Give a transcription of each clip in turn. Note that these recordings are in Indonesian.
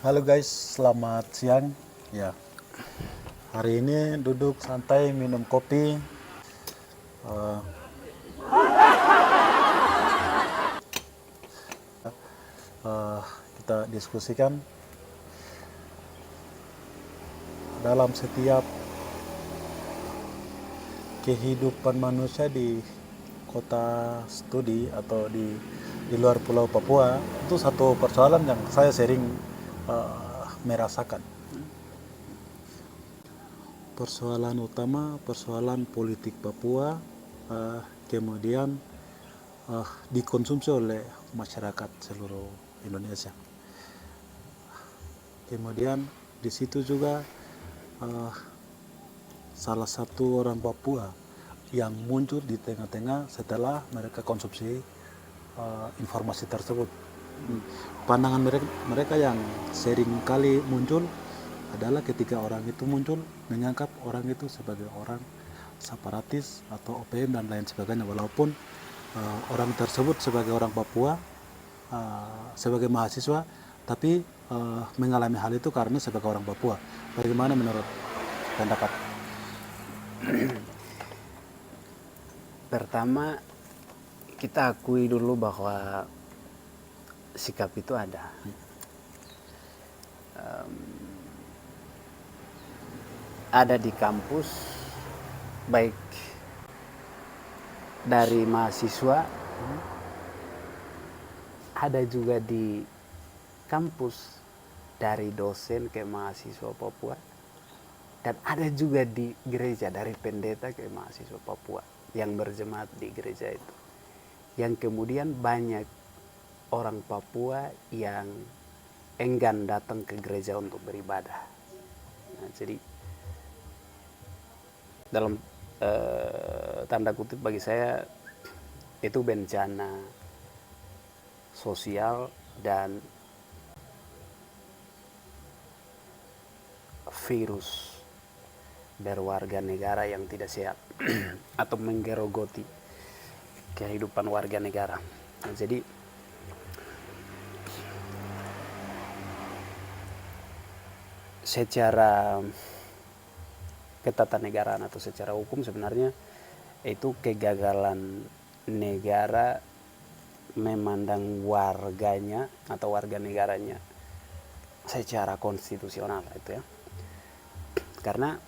Halo guys, selamat siang. Ya, hari ini duduk santai minum kopi. Eh, kita diskusikan dalam setiap kehidupan manusia di kota studi atau di luar Pulau Papua itu satu persoalan yang saya sering merasakan. Persoalan utama, persoalan politik Papua, eh, kemudian dikonsumsi oleh masyarakat seluruh Indonesia. Kemudian di situ juga eh, salah satu orang Papua yang muncul di tengah-tengah setelah mereka konsumsi informasi tersebut. Pandangan mereka yang sering kali muncul adalah ketika orang itu muncul menganggap orang itu sebagai orang separatis atau OPM dan lain sebagainya, walaupun orang tersebut sebagai orang Papua, sebagai mahasiswa, tapi mengalami hal itu karena sebagai orang Papua. Bagaimana menurut pendapat? Pertama, kita akui dulu bahwa sikap itu ada. Ada di kampus, baik dari mahasiswa, ada juga di kampus dari dosen ke mahasiswa Papua, dan ada juga di gereja dari pendeta ke mahasiswa Papua yang berjemaat di gereja itu. Yang kemudian banyak orang Papua yang enggan datang ke gereja untuk beribadah. Nah, jadi dalam tanda kutip bagi saya itu bencana sosial dan virus berwarga negara yang tidak sehat atau menggerogoti kehidupan warga negara. Nah, jadi secara ketatanegaraan atau secara hukum sebenarnya itu kegagalan negara memandang warganya atau warga negaranya secara konstitusional itu ya. Karena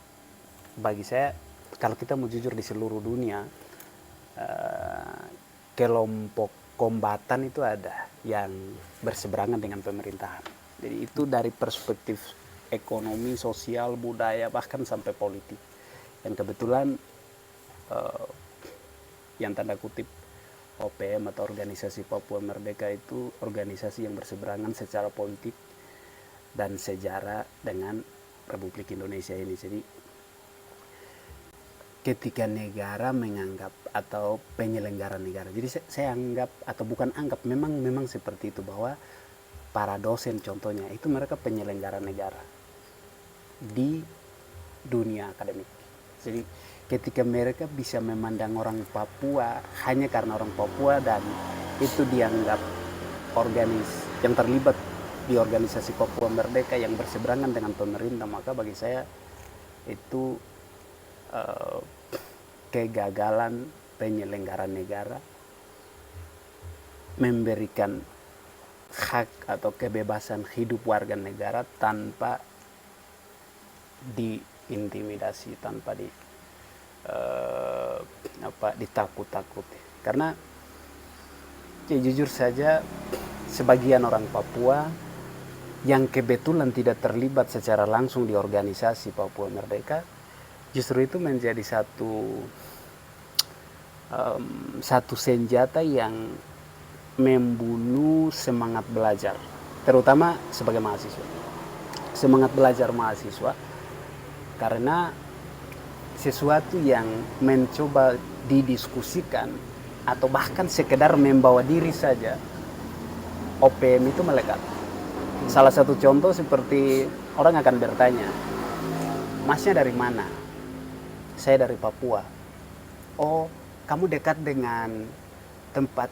bagi saya kalau kita mau jujur di seluruh dunia kelompok kombatan itu ada yang berseberangan dengan pemerintahan. Jadi itu dari perspektif ekonomi, sosial, budaya, bahkan sampai politik. Yang kebetulan yang tanda kutip OPM atau Organisasi Papua Merdeka itu organisasi yang berseberangan secara politik dan sejarah dengan Republik Indonesia ini. Jadi ketika negara menganggap atau penyelenggara negara, jadi saya anggap atau bukan anggap, memang seperti itu, bahwa para dosen contohnya itu mereka penyelenggara negara di dunia akademik. Jadi ketika mereka bisa memandang orang Papua hanya karena orang Papua dan itu dianggap yang terlibat di organisasi Papua Merdeka yang berseberangan dengan pemerintah, maka bagi saya itu kegagalan penyelenggara negara memberikan hak atau kebebasan hidup warga negara tanpa diintimidasi, tanpa ditakut-takuti. Karena ya jujur saja sebagian orang Papua yang kebetulan tidak terlibat secara langsung di organisasi Papua Merdeka justru itu menjadi satu senjata yang membunuh semangat belajar, terutama sebagai mahasiswa. Semangat belajar mahasiswa karena sesuatu yang mencoba didiskusikan atau bahkan sekedar membawa diri saja, OPM itu melekat. Salah satu contoh seperti orang akan bertanya, masnya dari mana? Saya dari Papua. Oh, kamu dekat dengan tempat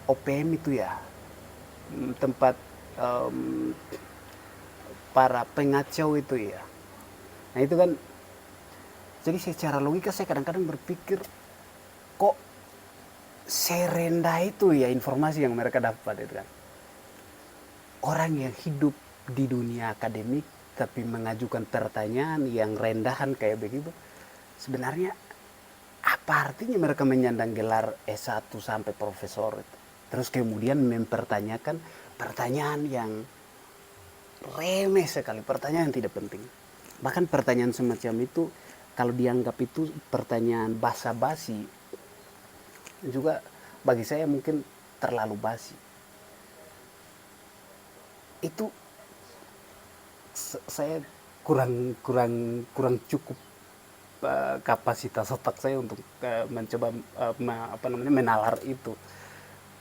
OPM itu ya? Tempat para pengacau itu ya. Nah itu kan, jadi secara logika saya kadang-kadang berpikir, kok serendah itu ya informasi yang mereka dapat itu kan. Orang yang hidup di dunia akademik tapi mengajukan pertanyaan yang rendahan kayak begitu, sebenarnya apa artinya mereka menyandang gelar S1 sampai profesor itu? Terus kemudian mempertanyakan pertanyaan yang remeh sekali, pertanyaan yang tidak penting. Bahkan pertanyaan semacam itu kalau dianggap itu pertanyaan basa-basi, juga bagi saya mungkin terlalu basi. Itu saya kurang cukup kapasitas otak saya untuk mencoba menalar itu,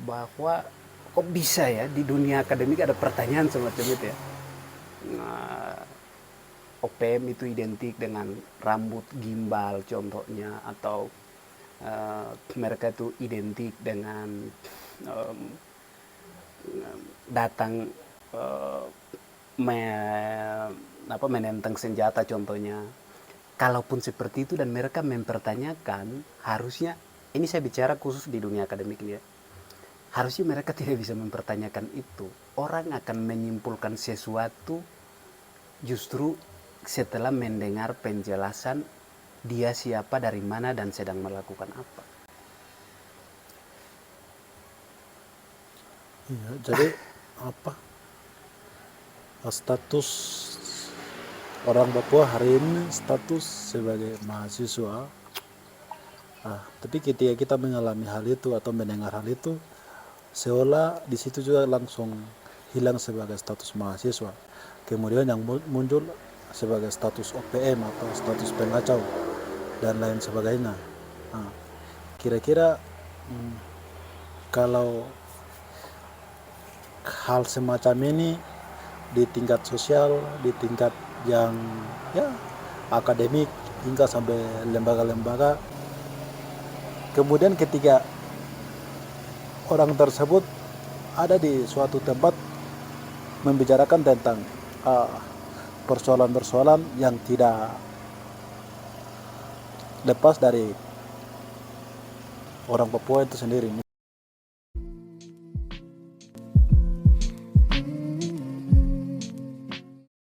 bahwa kok bisa ya di dunia akademik ada pertanyaan semacam itu ya. Nah, OPM itu identik dengan rambut gimbal contohnya, atau mereka itu identik dengan datang menenteng senjata contohnya. Kalaupun seperti itu dan mereka mempertanyakan, harusnya, ini saya bicara khusus di dunia akademik ini ya, harusnya mereka tidak bisa mempertanyakan itu. Orang akan menyimpulkan sesuatu justru setelah mendengar penjelasan dia siapa, dari mana, dan sedang melakukan apa. Iya, jadi status orang Papua hari ini status sebagai mahasiswa. Tapi ketika kita mengalami hal itu atau mendengar hal itu, seolah di situ juga langsung hilang sebagai status mahasiswa. Kemudian yang muncul sebagai status OPM atau status pengacau dan lain sebagainya. Kira-kira kalau hal semacam ini di tingkat sosial, di tingkat yang ya akademik hingga sampai lembaga-lembaga, kemudian ketika orang tersebut ada di suatu tempat membicarakan tentang persoalan-persoalan yang tidak lepas dari orang Papua itu sendiri,